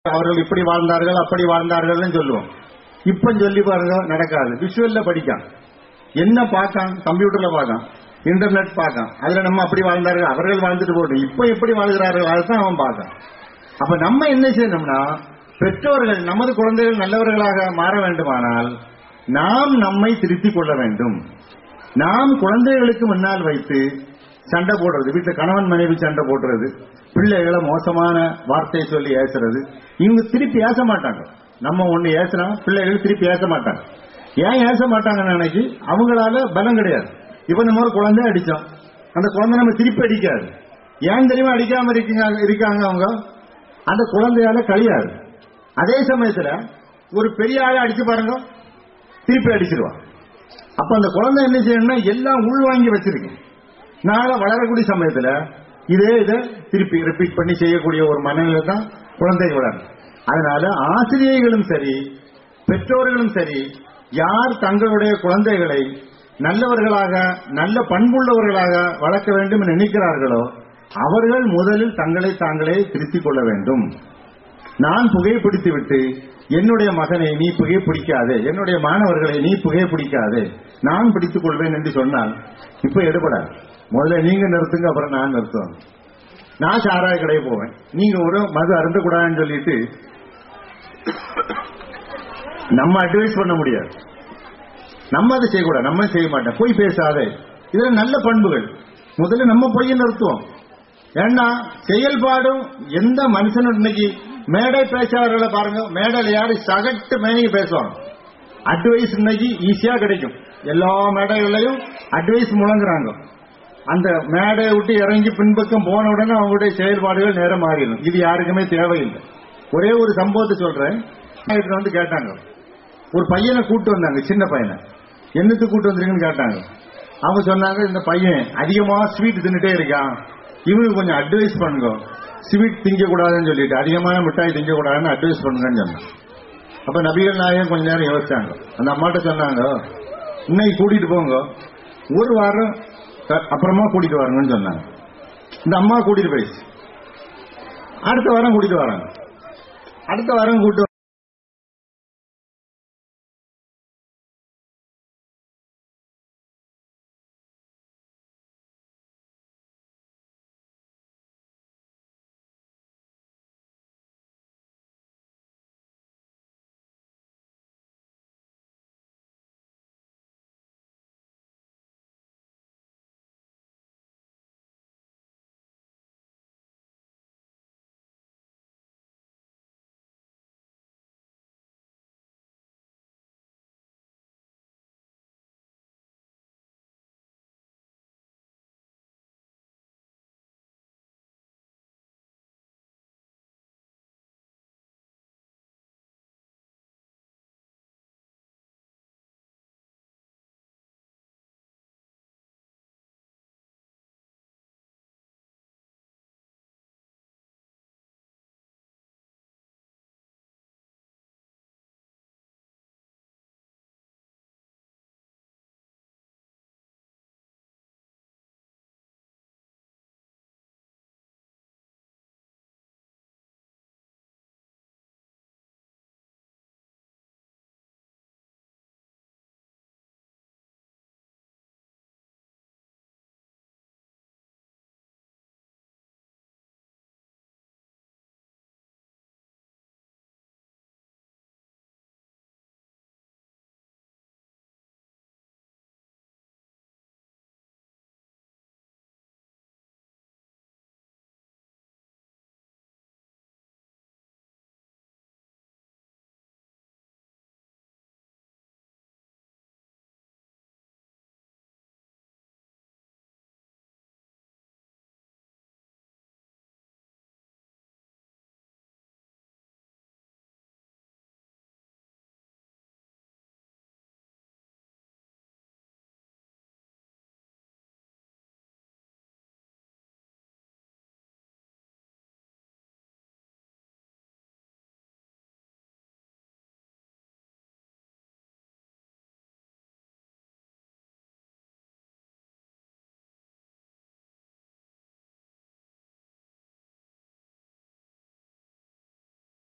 அவர்கள் இப்படி வாழ்ந்தார்கள் அப்படி வாழ்ந்தார்கள் சொல்லுவோம். இப்ப சொல்லி பாருங்க நடக்காது. விஷுவல்ல படிக்கான், என்ன பார்க்கான், கம்ப்யூட்டர்ல பார்க்கான், இன்டர்நெட் பார்க்கான். அதுல நம்ம அப்படி வாழ்ந்தார்கள், அவர்கள் வாழ்ந்துட்டு போட்டோம், இப்ப எப்படி வாழ்கிறார்கள் அதுதான் அவன் பார்க்கான். அப்ப நம்ம என்ன செய்யணும்னா, பெற்றோர்கள் நமது குழந்தைகள் நல்லவர்களாக மாற வேண்டுமானால் நாம் நம்மை திருத்திக் கொள்ள வேண்டும். நாம் குழந்தைகளுக்கு முன்னால் வைத்து சண்டை போடுறது, வீட்டுல கணவன் மனைவி சண்டை போடுறது, பிள்ளைகளை மோசமான வார்த்தை சொல்லி ஏசுறது, இவங்க திருப்பி ஏச மாட்டாங்க. நம்ம ஒண்ணு ஏசுனா பிள்ளைகள் திருப்பி ஏச மாட்டாங்க. ஏன் ஏச மாட்டாங்கன்னு நினைக்கி அவங்களால பலம் கிடையாது. இப்ப நம்ம ஒரு குழந்தை அடிச்சோம், அந்த குழந்தை நம்ம திருப்பி அடிக்காது. ஏன் தெரியுமா அடிக்காம இருக்காங்க அவங்க? அந்த குழந்தையால கழியாது. அதே சமயத்துல ஒரு பெரிய ஆளை அடிச்சு பாருங்க, திருப்பி அடிச்சிருவான். அப்ப அந்த குழந்தை என்ன செய்யணும்னா எல்லாம் உள்வாங்கி வச்சிருக்கு. நாளை வளரக்கூடிய சமயத்துல இதை திருப்பி ரிப்பீட் பண்ணி செய்யக்கூடிய ஒரு மனநிலை தான் குழந்தைகள் வளரும். அதனால ஆசிரியர்களும் சரி பெற்றோர்களும் சரி, யார் தங்களுடைய குழந்தைகளை நல்லவர்களாக நல்ல பண்புள்ளவர்களாக வளர்க்க வேண்டும் என்று நினைக்கிறார்களோ அவர்கள் முதலில் தங்களை தாங்களே திருத்திக் கொள்ள வேண்டும். நான் புகைப்பிடித்து விட்டு என்னுடைய மகனை நீ புகைப்பிடிக்காதே, என்னுடைய மாணவர்களை நீ புகைப்பிடிக்காதே, நான் பிடித்துக் கொள்வேன் என்று சொன்னால் இப்ப எடுபடாது. முதல்ல நீங்க நிறுத்துங்க, அப்புறம் நான் நிறுத்துவேன். நான் சாராய கடையை போவேன், நீங்க ஒரு மது அருந்தக்கூடாதுன்னு சொல்லிட்டு நம்ம அட்வைஸ் பண்ண முடியாது. நம்ம அதை செய்யக்கூடாது, நம்ம செய்ய மாட்டோம். பொய் பேசாதே, இதுல நல்ல பண்புகள். முதல்ல நம்ம பொய்யை நிறுத்துவோம். ஏன்னா செயல்பாடும் எந்த மனுஷனும் இன்னைக்கு மேடை பேச்சாளர்களை பாருங்க, மேடையில் யாரு சகட்டு மேனிக்கு பேசுவாங்க. அட்வைஸ் இன்னைக்கு ஈஸியா கிடைக்கும். எல்லா மேடைகளையும் அட்வைஸ் முழங்குறாங்க. அந்த மேடையை விட்டு இறங்கி பின்பக்கம் போன உடனே அவங்களுடைய செயல்பாடுகள் நேரம் மாறிடும். இது யாருக்குமே தேவையில்லை. ஒரே ஒரு சம்பவத்தை சொல்றேன். வந்து கேட்டாங்க, ஒரு பையனை கூட்டு வந்தாங்க, சின்ன பையனை. என்னத்துக்கு கூட்டு வந்திருக்குன்னு கேட்டாங்க. அவங்க சொன்னாங்க, இந்த பையன் அதிகமா ஸ்வீட் தின்னுட்டே இருக்கான், இவனுக்கு கொஞ்சம் அட்வைஸ் பண்ணுங்க, ஸ்வீட் திங்க கூடாதுன்னு சொல்லிட்டு அதிகமான மிட்டாய் திங்க கூடாதுன்னு அட்வைஸ் பண்ணுங்கன்னு சொன்னாங்க. அப்ப நபிகள் நாயகம் கொஞ்ச நேரம் யோசிச்சாங்க. அந்த அம்மாட்ட சொன்னாங்க, இன்னைக்கு கூட்டிட்டு போங்க, ஒரு வாரம் அப்புறமா கூட்டிட்டு வரணும்னு சொன்னாங்க. இந்த அம்மா கூட்டிட்டு போயிடுச்சு. அடுத்த வாரம் கூட்டிட்டு வராங்க. அடுத்த வாரம் கூட்டு